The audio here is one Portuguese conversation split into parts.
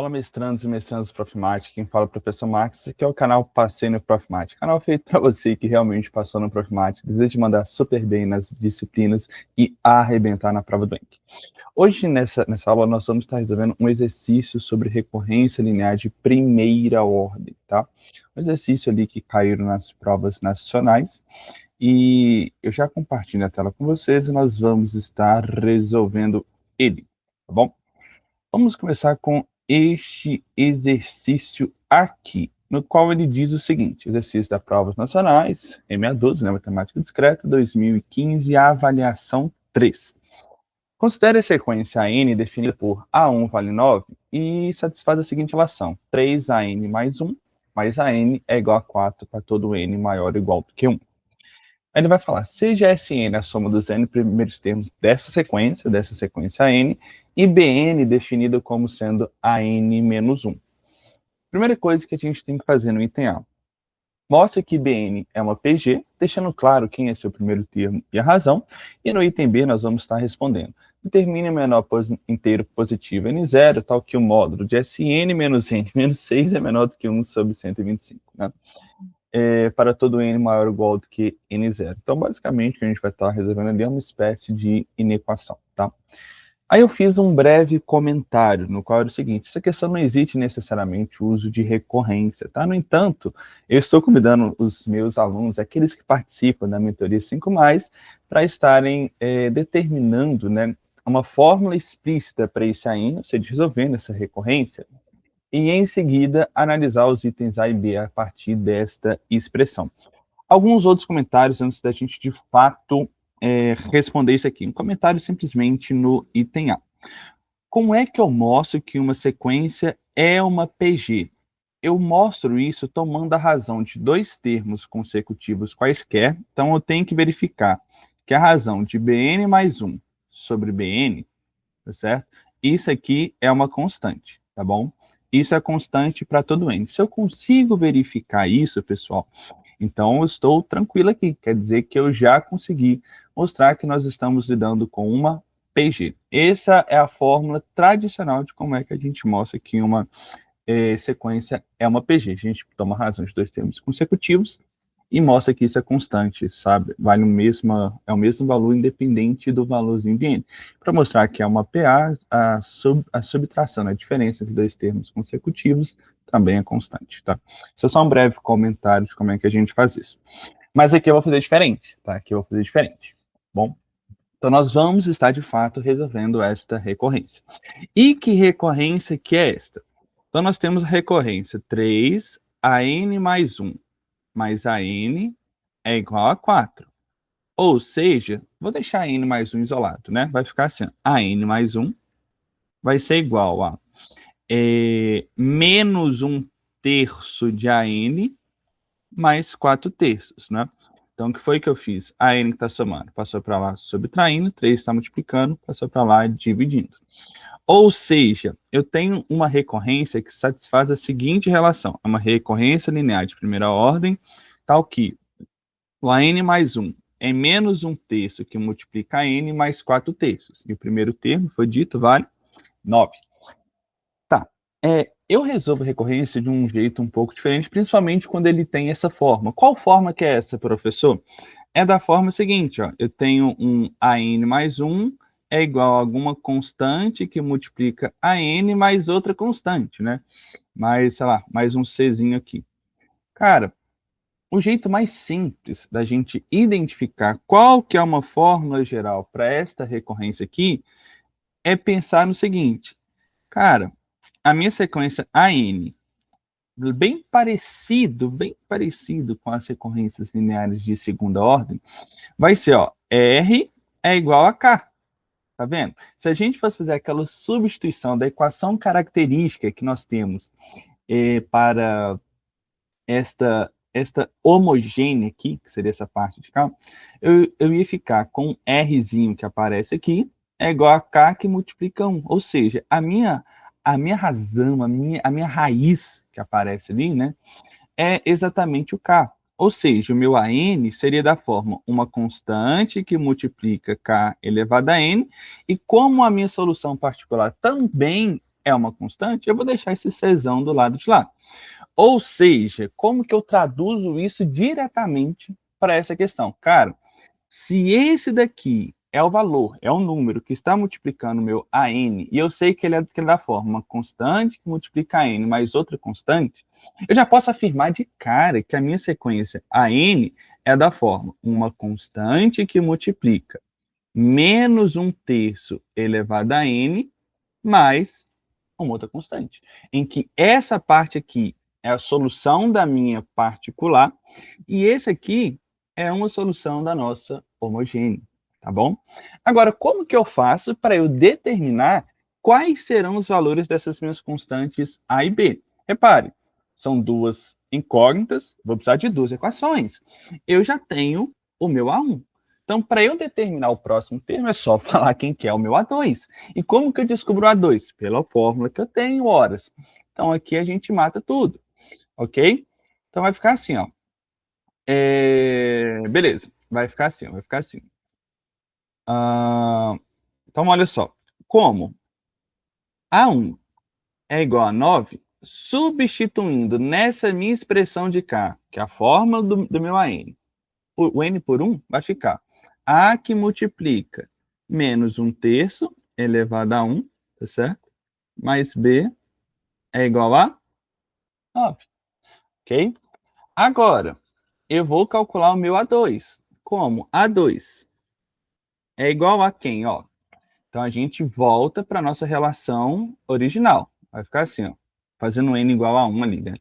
Fala, mestrandos e mestrandas do Profimática, quem fala é o professor Max, aqui é o canal Passei no Profimática, canal feito para você que realmente passou no Profimática, deseja mandar super bem nas disciplinas e arrebentar na prova do Enem. Hoje, nessa aula, nós vamos estar resolvendo um exercício sobre recorrência linear de primeira ordem, tá? Um exercício ali que caíram nas provas nacionais, e eu já compartilho a tela com vocês e nós vamos estar resolvendo ele, tá bom? Vamos começar com este exercício aqui, no qual ele diz o seguinte: exercício das provas nacionais, MA12, né, Matemática Discreta, 2015, avaliação 3. Considere a sequência N definida por A1 vale 9 e satisfaz a seguinte relação: 3AN mais 1 mais AN é igual a 4 para todo N maior ou igual do que 1. Aí ele vai falar, seja Sn a soma dos n primeiros termos dessa sequência n, e Bn definido como sendo An menos 1. Primeira coisa que a gente tem que fazer no item A. Mostra que Bn é uma PG, deixando claro quem é seu primeiro termo e a razão, e no item B nós vamos estar respondendo. Determine o menor inteiro positivo n0, tal que o módulo de Sn menos n menos 6 é menor do que 1 sobre 125, né? Para todo n maior ou igual do que n0. Então, basicamente, o que a gente vai estar resolvendo ali é uma espécie de inequação, tá? Aí eu fiz um breve comentário, no qual era o seguinte: essa questão não existe necessariamente o uso de recorrência, tá? No entanto, eu estou convidando os meus alunos, aqueles que participam da mentoria 5+, para estarem determinando, né, uma fórmula explícita para esse AN, ou seja, resolvendo essa recorrência, e em seguida analisar os itens A e B a partir desta expressão. Alguns outros comentários antes da gente de fato responder isso aqui. Um comentário simplesmente no item A. Como é que eu mostro que uma sequência é uma PG? Eu mostro isso tomando a razão de dois termos consecutivos quaisquer, então eu tenho que verificar que a razão de Bn mais 1 sobre Bn, tá certo? Isso aqui é uma constante, tá bom? Isso é constante para todo n. Se eu consigo verificar isso, pessoal, então eu estou tranquilo aqui. Quer dizer que eu já consegui mostrar que nós estamos lidando com uma PG. Essa é a fórmula tradicional de como é que a gente mostra que uma sequência é uma PG. A gente toma a razão de dois termos consecutivos e mostra que isso é constante, sabe? Vale é o mesmo valor independente do valorzinho de n. Para mostrar que é uma PA, a subtração, a diferença entre dois termos consecutivos, também é constante, tá? Isso é só um breve comentário de como é que a gente faz isso. Mas aqui eu vou fazer diferente, tá? Aqui eu vou fazer diferente, bom? Então nós vamos estar, de fato, resolvendo esta recorrência. E que recorrência que é esta? Então nós temos a recorrência 3AN mais 1 mais a n é igual a 4. Ou seja, vou deixar a n mais 1 isolado, né? Vai ficar assim, a n mais 1 vai ser igual a menos 1/3 de AN mais 4/3, né? Então, o que foi que eu fiz? A n que está somando passou para lá subtraindo, 3 está multiplicando, passou para lá dividindo. Ou seja, eu tenho uma recorrência que satisfaz a seguinte relação. É uma recorrência linear de primeira ordem, tal que o AN mais 1 é menos 1/3 que multiplica a n mais 4/3. E o primeiro termo, foi dito, vale 9. Tá. Eu resolvo a recorrência de um jeito um pouco diferente, principalmente quando ele tem essa forma. Qual forma que é essa, professor? É da forma seguinte, ó. Eu tenho um AN mais 1 é igual a alguma constante que multiplica a n mais outra constante, né? Mais, sei lá, mais um czinho aqui. Cara, o jeito mais simples da gente identificar qual que é uma fórmula geral para esta recorrência aqui é pensar no seguinte. Cara, a minha sequência AN, bem parecido com as recorrências lineares de segunda ordem, vai ser, ó, R é igual a K. Tá vendo? Se a gente fosse fazer aquela substituição da equação característica que nós temos para esta homogênea aqui, que seria essa parte de cá, eu ia ficar com Rzinho que aparece aqui, é igual a K que multiplica 1. Ou seja, a minha razão, a minha raiz que aparece ali, né, é exatamente o K. Ou seja, o meu AN seria da forma uma constante que multiplica K elevado a N, e como a minha solução particular também é uma constante, eu vou deixar esse Czão do lado de lá. Ou seja, como que eu traduzo isso diretamente para essa questão? Cara, se esse daqui é o valor, é o número que está multiplicando o meu AN, e eu sei que ele é da forma uma constante que multiplica AN mais outra constante, eu já posso afirmar de cara que a minha sequência AN é da forma uma constante que multiplica menos 1/3 elevado a N mais uma outra constante, em que essa parte aqui é a solução da minha particular e esse aqui é uma solução da nossa homogênea, tá bom? Agora, como que eu faço para eu determinar quais serão os valores dessas minhas constantes A e B? Repare, são duas incógnitas, vou precisar de duas equações. Eu já tenho o meu A1. Então, para eu determinar o próximo termo, é só falar quem que é o meu A2. E como que eu descubro o A2? Pela fórmula que eu tenho, horas. Então, aqui a gente mata tudo, ok? Então, vai ficar assim, ó. Beleza, vai ficar assim, vai ficar assim. Então, olha só. Como A1 é igual a 9, substituindo nessa minha expressão de cá, que é a fórmula do meu AN, o N por 1 vai ficar A que multiplica menos 1/3 elevado a 1, tá certo? Mais B é igual a 9, ok? Agora, eu vou calcular o meu A2. Como? A2 é igual a quem? Ó, então, a gente volta para a nossa relação original. Vai ficar assim, ó, fazendo N igual a 1 ali, né?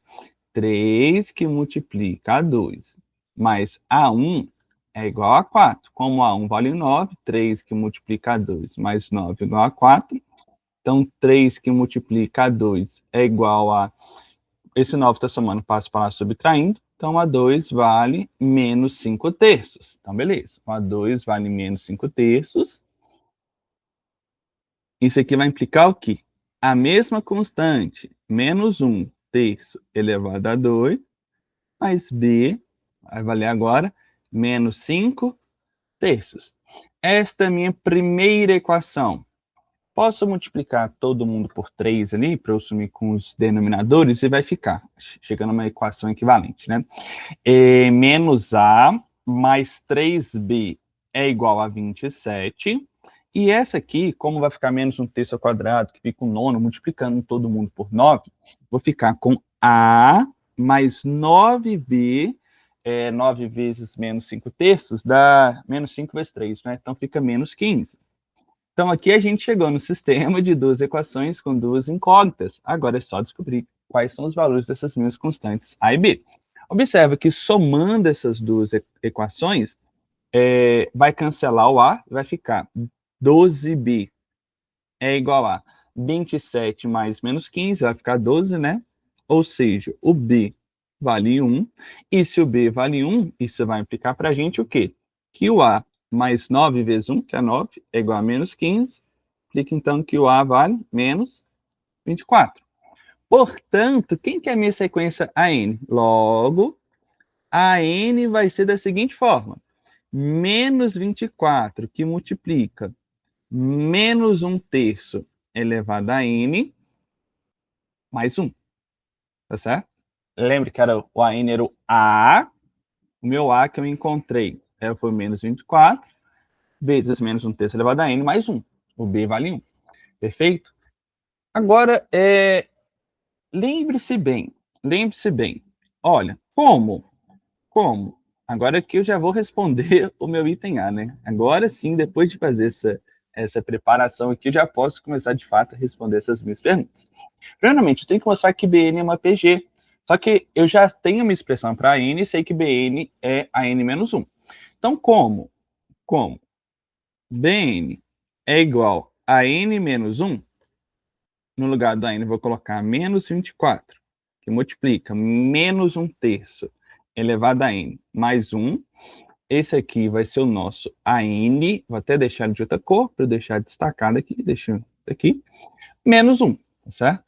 3 que multiplica A2 mais A1 é igual a 4. Como A1 vale 9, 3 que multiplica A2 mais 9 é igual a 4. Então, 3 que multiplica A2 é igual a... Esse 9 está somando, passo para lá subtraindo. Então, A2 vale menos 5/3. Então, beleza. O A2 vale menos 5/3. Isso aqui vai implicar o quê? A mesma constante, menos 1/3 elevado a 2, mais B, vai valer agora, menos 5/3. Esta é a minha primeira equação. Posso multiplicar todo mundo por 3 ali, para eu sumir com os denominadores, e vai ficar, chegando a uma equação equivalente, né? Menos A mais 3B é igual a 27. E essa aqui, como vai ficar menos 1/3 ao quadrado, que fica o nono, multiplicando todo mundo por 9, vou ficar com A mais 9B, 9 vezes menos 5/3, dá menos 5 vezes 3, né? Então fica menos 15. Então aqui a gente chegou no sistema de duas equações com duas incógnitas. Agora é só descobrir quais são os valores dessas minhas constantes A e B. Observa que somando essas duas equações, vai cancelar o A, vai ficar 12B é igual a 27 mais menos 15, vai ficar 12, né? Ou seja, o B vale 1. E se o B vale 1, isso vai implicar para a gente o quê? Que o A mais 9 vezes 1, que é 9, é igual a menos 15. Implica então que o A vale menos 24. Portanto, quem que é a minha sequência AN? Logo, AN vai ser da seguinte forma. Menos 24, que multiplica menos 1/3 elevado a N mais 1. Tá certo? Lembre que era, o AN era o A. O meu A que eu encontrei foi menos 24, vezes menos 1/3 elevado a N mais 1. O B vale 1. Perfeito? Agora, lembre-se bem. Lembre-se bem. Olha, como? Agora aqui eu já vou responder o meu item A, né? Agora sim, depois de fazer essa preparação aqui, eu já posso começar de fato a responder essas minhas perguntas. Primeiramente, eu tenho que mostrar que BN é uma PG. Só que eu já tenho uma expressão para N e sei que BN é a N menos 1. Então, como BN é igual a N menos 1, no lugar da N eu vou colocar menos 24, que multiplica menos 1/3 elevado a N mais 1. Esse aqui vai ser o nosso AN, vou até deixar de outra cor, para eu deixar destacado aqui, deixando aqui, menos 1, tá certo?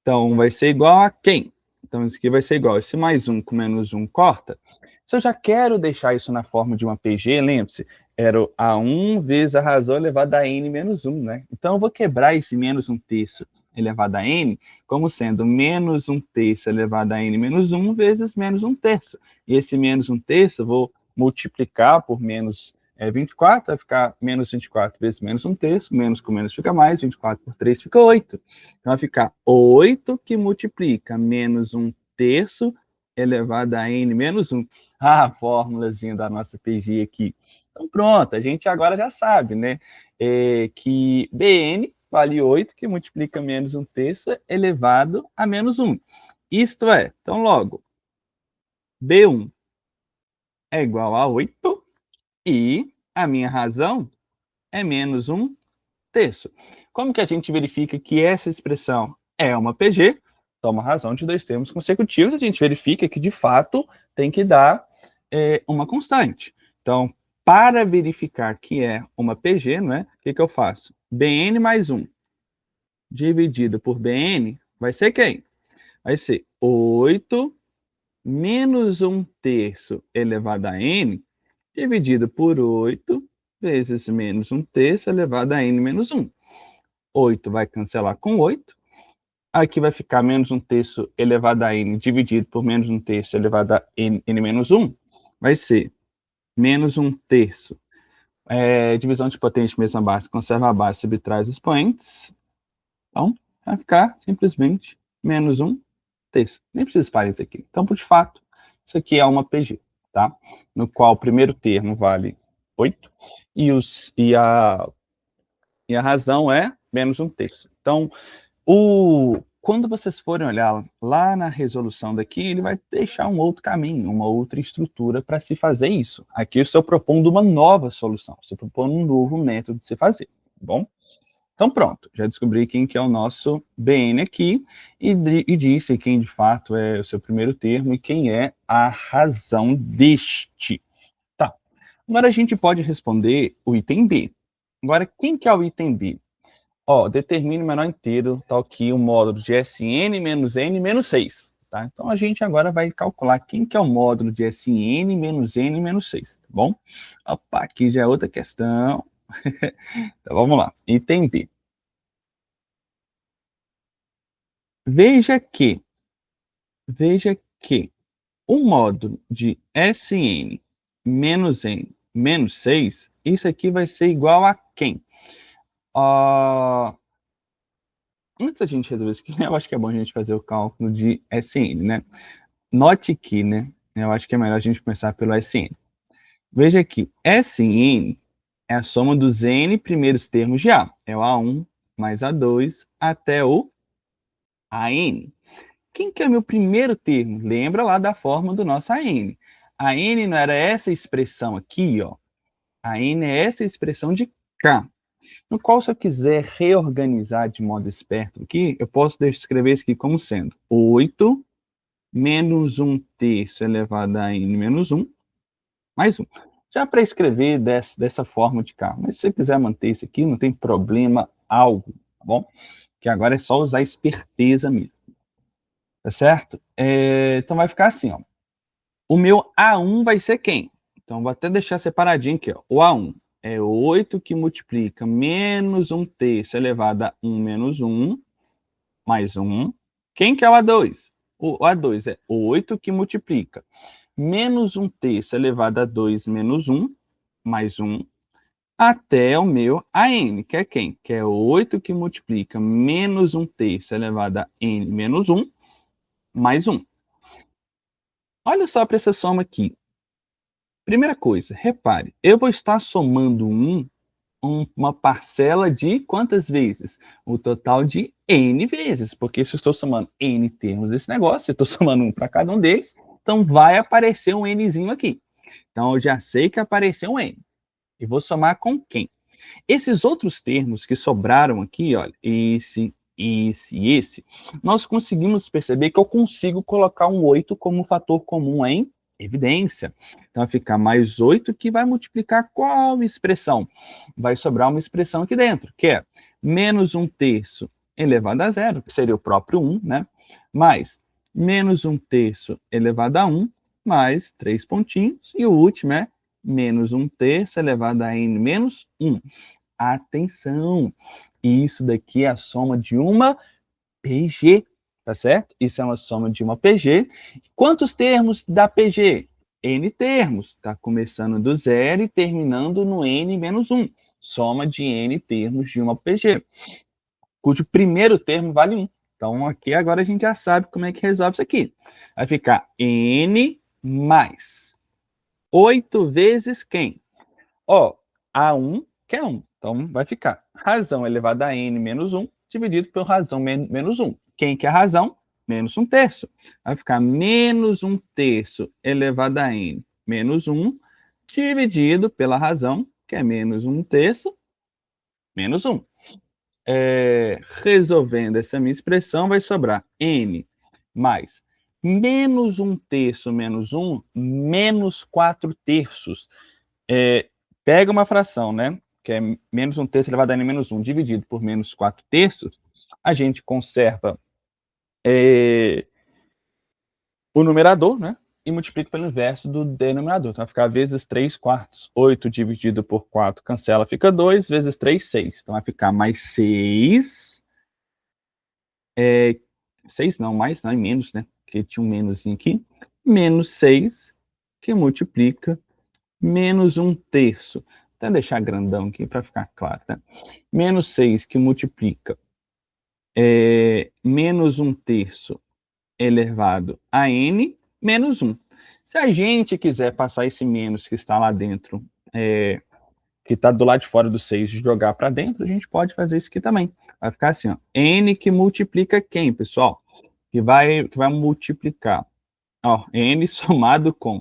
Então, vai ser igual a quem? Então, isso aqui vai ser igual, esse mais 1 com menos 1 corta. Se eu já quero deixar isso na forma de uma PG, lembre-se, Era o A1 vezes a razão elevada a n menos 1, né? Então, eu vou quebrar esse menos 1/3 elevado a n como sendo menos 1/3 elevado a n menos 1 vezes menos 1/3. E esse menos 1/3 eu vou multiplicar por menos 24, vai ficar menos 24 vezes menos 1/3, menos com menos fica mais, 24 por 3 fica 8. Então, vai ficar 8 que multiplica menos 1/3 elevado a n menos 1. Ah, a fórmulazinha da nossa PG aqui. Então, pronto, a gente agora já sabe, né? Que Bn vale 8, que multiplica menos 1/3 elevado a menos 1. Isto é, então, logo, B1 é igual a 8 e a minha razão é menos 1/3. Como que a gente verifica que essa expressão é uma PG? Toma razão de dois termos consecutivos, a gente verifica que, de fato, tem que dar uma constante. Então, para verificar que é uma PG, não é? O que eu faço? Bn mais 1 dividido por Bn vai ser quem? Vai ser 8 menos 1/3 elevado a n dividido por 8 vezes menos 1/3 elevado a n menos 1. 8 vai cancelar com 8. Aqui vai ficar menos 1/3 elevado a n dividido por menos 1/3 elevado a n menos 1. Vai ser menos 1/3. Divisão de potente, mesma base, conserva a base, subtrai os expoentes. Então, vai ficar simplesmente menos 1/3. Nem precisa parar isso aqui. Então, de fato, isso aqui é uma PG, tá? No qual o primeiro termo vale 8 e a razão é menos 1/3. Então, quando vocês forem olhar lá na resolução daqui, ele vai deixar um outro caminho, uma outra estrutura para se fazer isso. Aqui eu estou propondo uma nova solução, estou propondo um novo método de se fazer, tá bom? Então pronto, já descobri quem que é o nosso Bn aqui e disse quem de fato é o seu primeiro termo e quem é a razão deste. Tá, agora a gente pode responder o item B. Agora, quem que é o item B? Determine o menor inteiro, tal que o módulo de Sn menos n menos 6. Tá? Então, a gente agora vai calcular quem que é o módulo de Sn menos n menos 6, tá bom? Opa, aqui já é outra questão. Então, vamos lá. Item B. Veja que o módulo de Sn menos n menos 6, isso aqui vai ser igual a quem? Antes da gente resolver isso aqui, eu acho que é bom a gente fazer o cálculo de Sn, né? Note que, né? Eu acho que é melhor a gente começar pelo Sn. Veja que Sn é a soma dos n primeiros termos de A. É o A1 mais A2 até o AN. Quem que é o meu primeiro termo? Lembra lá da forma do nosso AN. AN não era essa expressão aqui, ó. AN é essa expressão de K. No qual, se eu quiser reorganizar de modo esperto aqui, eu posso escrever isso aqui como sendo 8 menos 1/3 elevado a n menos 1, mais 1. Já para escrever dessa forma de cá, mas se você quiser manter isso aqui, não tem problema algum, tá bom? Que agora é só usar esperteza mesmo. Tá certo? Então vai ficar assim, ó. O meu A1 vai ser quem? Então vou até deixar separadinho aqui, ó. O A1 é 8 que multiplica menos 1/3 elevado a 1 menos 1, mais 1. Quem que é o A2? O A2 é 8 que multiplica menos 1/3 elevado a 2 menos 1, mais 1, até o meu AN, que é quem? Que é 8 que multiplica menos 1/3 elevado a n menos 1, mais 1. Olha só para essa soma aqui. Primeira coisa, repare, eu vou estar somando uma parcela de quantas vezes? O total de n vezes, porque se eu estou somando n termos desse negócio, eu estou somando um para cada um deles, então vai aparecer um nzinho aqui. Então eu já sei que apareceu um n. E vou somar com quem? Esses outros termos que sobraram aqui, olha, esse, nós conseguimos perceber que eu consigo colocar um 8 como fator comum em evidência. Então, vai ficar mais 8 que vai multiplicar qual expressão? Vai sobrar uma expressão aqui dentro, que é menos 1/3 elevado a 0, que seria o próprio 1, né? Mais menos 1/3 elevado a 1, mais 3 pontinhos, e o último é menos 1/3 elevado a n menos 1. Atenção! Isso daqui é a soma de uma PG, tá certo? Isso é uma soma de uma PG. Quantos termos da PG? N termos. Tá começando do zero e terminando no n menos 1. Soma de n termos de uma PG, cujo primeiro termo vale 1. Então, aqui agora a gente já sabe como é que resolve isso aqui. Vai ficar n mais 8 vezes quem? Ó, A1 que é 1. Então, vai ficar razão elevada a n menos 1 dividido por razão menos 1. Quem que é a razão? Menos 1/3. Vai ficar menos 1/3 elevado a n menos 1 dividido pela razão, que é menos 1/3 menos 1. Resolvendo essa minha expressão, vai sobrar n mais menos 1/3 menos 1, menos 4/3. Pega uma fração, né? Que é menos 1/3 elevado a n menos 1 dividido por menos 4/3, a gente conserva o numerador, né? E multiplica pelo inverso do denominador. Então vai ficar vezes 3/4. 8 dividido por 4 cancela, fica 2, vezes 3, 6. Então vai ficar mais 6. 6 não, mais não, é menos, né? Porque tinha um menos aqui. Menos 6, que multiplica menos 1/3. Até deixar grandão aqui para ficar claro, tá? Menos 6 que multiplica menos 1/3 elevado a n menos 1. Se a gente quiser passar esse menos que está lá dentro, que está do lado de fora do 6, jogar para dentro, a gente pode fazer isso aqui também. Vai ficar assim, ó, n que multiplica quem, pessoal? Que vai multiplicar, ó, n somado com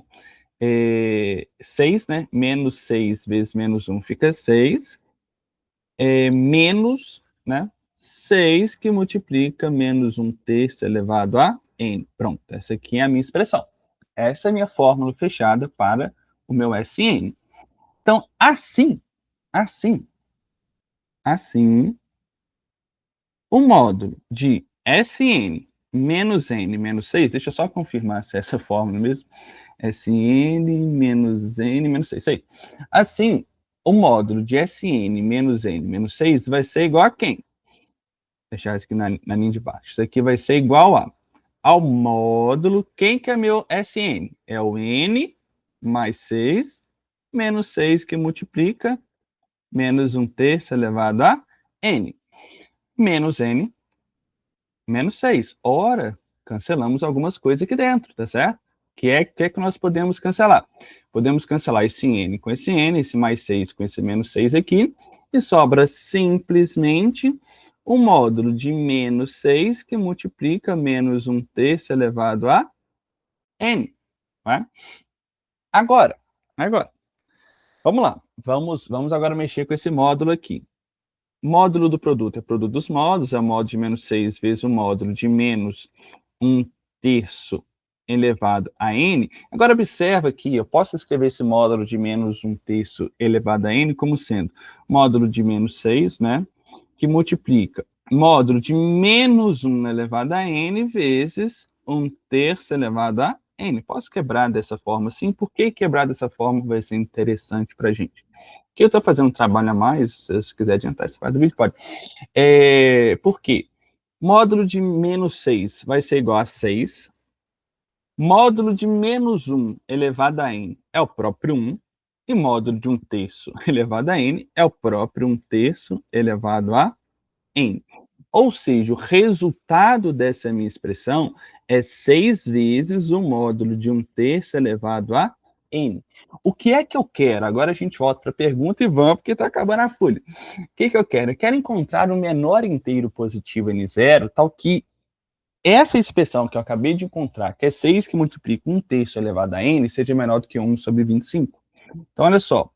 6, né? Menos 6 vezes menos 1 fica 6. Menos, né? 6 que multiplica menos 1/3 elevado a n. Pronto, essa aqui é a minha expressão. Essa é a minha fórmula fechada para o meu SN. Então, assim, o módulo de SN menos n menos 6, deixa eu só confirmar se é essa fórmula mesmo, SN menos n menos 6, isso aí. Assim, o módulo de SN menos n menos 6 vai ser igual a quem? Deixar isso aqui na linha de baixo. Isso aqui vai ser igual ao módulo, quem que é meu SN? É o n mais 6, menos 6 que multiplica menos 1/3 elevado a n. Menos n, menos 6. Ora, cancelamos algumas coisas aqui dentro, tá certo? Que é que nós podemos cancelar? Podemos cancelar esse n com esse n, esse mais 6 com esse menos 6 aqui, e sobra simplesmente o módulo de menos 6 que multiplica menos 1/3 elevado a n. Né? Agora, vamos lá. Vamos agora mexer com esse módulo aqui. Módulo do produto é produto dos módulos, é o módulo de menos 6 vezes o módulo de menos 1/3 elevado a n. Agora observa aqui, eu posso escrever esse módulo de menos 1/3 elevado a n como sendo módulo de menos 6, né? Que multiplica módulo de menos 1 elevado a n vezes 1/3 elevado a n. Posso quebrar dessa forma assim? Por que quebrar dessa forma vai ser interessante para a gente? Porque eu estou fazendo um trabalho a mais, se você quiser adiantar essa parte do vídeo, pode. Por quê? Módulo de menos 6 vai ser igual a 6. Módulo de menos 1 elevado a n é o próprio 1. E módulo de 1/3 elevado a n é o próprio 1/3 elevado a n. Ou seja, o resultado dessa minha expressão é 6 vezes o módulo de 1/3 elevado a n. O que é que eu quero? Agora a gente volta para a pergunta e vamos, porque está acabando a folha. O que eu quero? Eu quero encontrar o menor inteiro positivo n0, tal que essa expressão que eu acabei de encontrar, que é 6 que multiplica 1/3 elevado a n, seja menor do que 1 sobre 25. Então, olha só.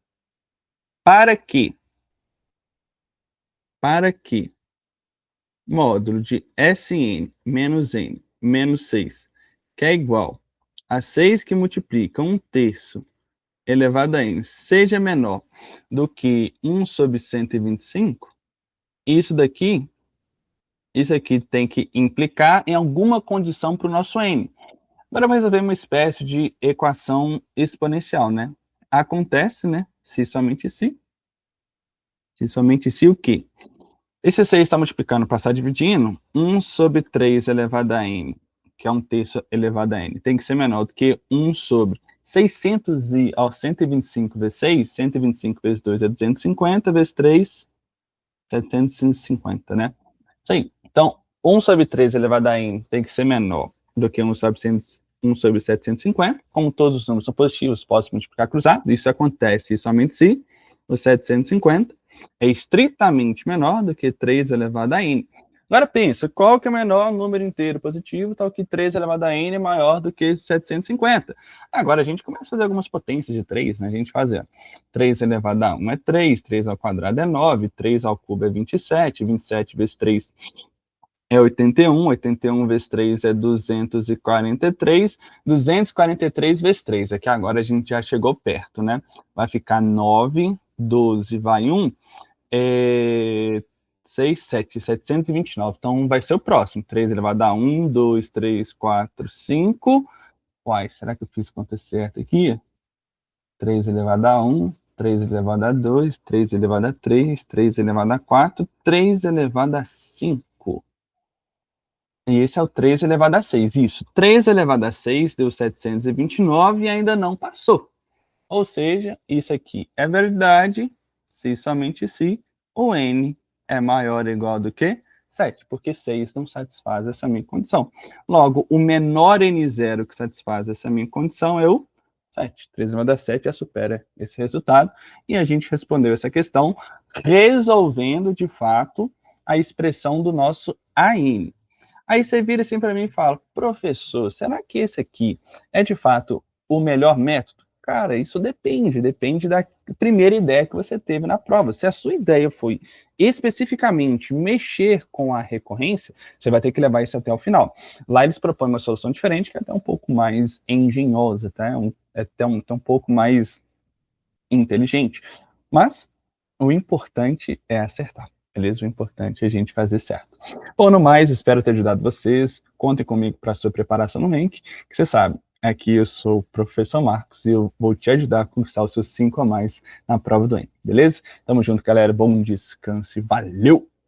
Para que módulo de Sn menos n menos 6, que é igual a 6 que multiplica 1/3 elevado a n, seja menor do que 1 sobre 125, isso aqui tem que implicar em alguma condição para o nosso n. Agora eu vou resolver uma espécie de equação exponencial, né? acontece, né? Se somente se. Se somente se o quê? Esse 6 está multiplicando, passar dividindo, 1 sobre 3 elevado a n, que é 1/3 elevado a n, tem que ser menor do que 1 sobre 125 vezes 6, 125 vezes 2 é 250, vezes 3, 750, né? Isso aí. Então, 1 sobre 3 elevado a n tem que ser menor do que 1 sobre 750. Como todos os números são positivos, posso multiplicar cruzado. Isso acontece somente se o 750 é estritamente menor do que 3 elevado a n. Agora pensa, qual que é o menor número inteiro positivo, tal que 3 elevado a n é maior do que 750. Agora a gente começa a fazer algumas potências de 3, né? A gente faz 3 elevado a 1 é 3, 3 ao quadrado é 9, 3 ao cubo é 27, 27 vezes 3 é 81, 81 vezes 3 é 243, 243 vezes 3, é que agora a gente já chegou perto, né? Vai ficar 9, 12, vai 1, 6, 7, 729. Então vai ser o próximo. 3 elevado a 1, 2, 3, 4, 5. Uai, será que eu fiz conta certa aqui? 3 elevado a 1, 3 elevado a 2, 3 elevado a 3, 3 elevado a 4, 3 elevado a 5. E esse é o 3 elevado a 6. Isso, 3 elevado a 6 deu 729 e ainda não passou. Ou seja, isso aqui é verdade se somente se o n é maior ou igual do que 7, porque 6 não satisfaz essa minha condição. Logo, o menor n0 que satisfaz essa minha condição é o 7. 3 elevado a 7 já supera esse resultado. E a gente respondeu essa questão resolvendo, de fato, a expressão do nosso AN. Aí você vira assim para mim e fala, professor, será que esse aqui é de fato o melhor método? Cara, isso depende da primeira ideia que você teve na prova. Se a sua ideia foi especificamente mexer com a recorrência, você vai ter que levar isso até o final. Lá eles propõem uma solução diferente, que é até um pouco mais engenhosa, tá? É até um pouco mais inteligente. Mas o importante é acertar. Beleza? O importante é a gente fazer certo. Bom, no mais, espero ter ajudado vocês. Contem comigo para a sua preparação no Rank, que você sabe, aqui eu sou o professor Marcos e eu vou te ajudar a conquistar os seus 5 a mais na prova do Enem, beleza? Tamo junto, galera. Bom descanso e valeu!